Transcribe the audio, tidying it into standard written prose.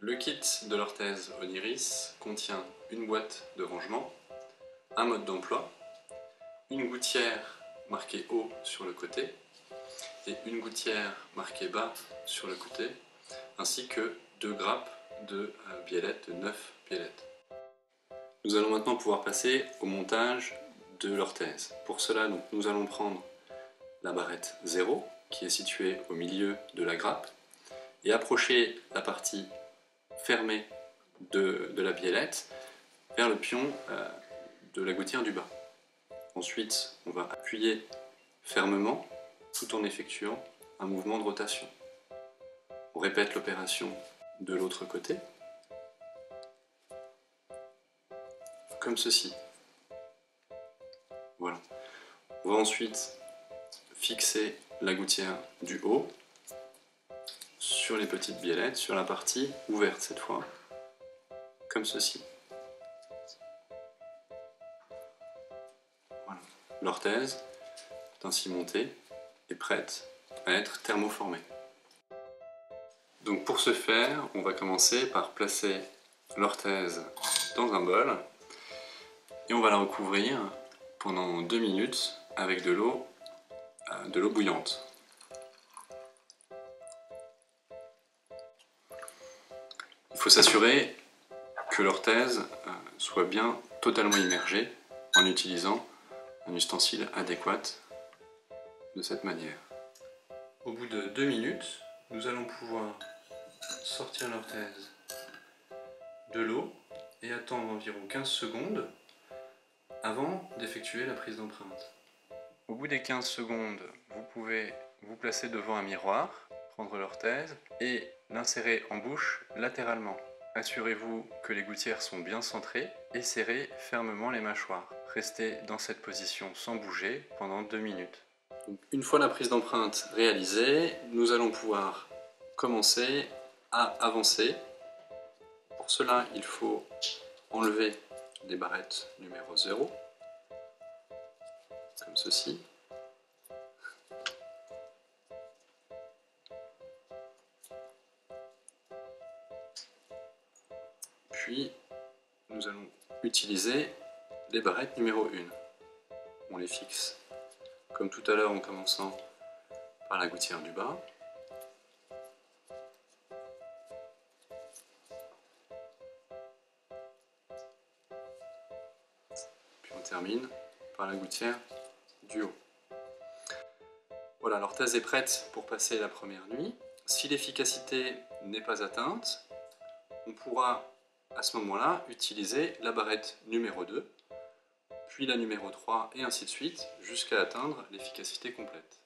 Le kit de l'orthèse Oniris contient une boîte de rangement, un mode d'emploi, une gouttière marquée haut sur le côté et une gouttière marquée bas sur le côté, ainsi que 2 grappes de biellettes, de 9 biellettes. Nous allons maintenant pouvoir passer au montage de l'orthèse. Pour cela, nous allons prendre la barrette 0 qui est située au milieu de la grappe et approcher la partie fermée de la biellette vers le pion de la gouttière du bas. Ensuite, on va appuyer fermement tout en effectuant un mouvement de rotation. On répète l'opération de l'autre côté, comme ceci. Voilà. On va ensuite fixer la gouttière du haut sur les petites biellettes, sur la partie ouverte cette fois, comme ceci. Voilà. L'orthèse est ainsi montée et prête à être thermoformée. Donc pour ce faire, on va commencer par placer l'orthèse dans un bol et on va la recouvrir pendant 2 minutes avec de l'eau bouillante. Il faut s'assurer que l'orthèse soit bien totalement immergée en utilisant un ustensile adéquat de cette manière. Au bout de 2 minutes, nous allons pouvoir sortir l'orthèse de l'eau et attendre environ 15 secondes avant d'effectuer la prise d'empreinte. Au bout des 15 secondes, vous pouvez vous placer devant un miroir, prendre l'orthèse et l'insérer en bouche latéralement. Assurez-vous que les gouttières sont bien centrées et serrez fermement les mâchoires. Restez dans cette position sans bouger pendant 2 minutes. Donc, une fois la prise d'empreinte réalisée, nous allons pouvoir commencer à avancer. Pour cela, il faut enlever les barrettes numéro 0, comme ceci. Puis, nous allons utiliser les barrettes numéro 1. On les fixe comme tout à l'heure en commençant par la gouttière du bas. Puis on termine par la gouttière du haut. Voilà, l'orthèse est prête pour passer la première nuit. Si l'efficacité n'est pas atteinte, on pourra à ce moment-là utiliser la barrette numéro 2, puis la numéro 3 et ainsi de suite jusqu'à atteindre l'efficacité complète.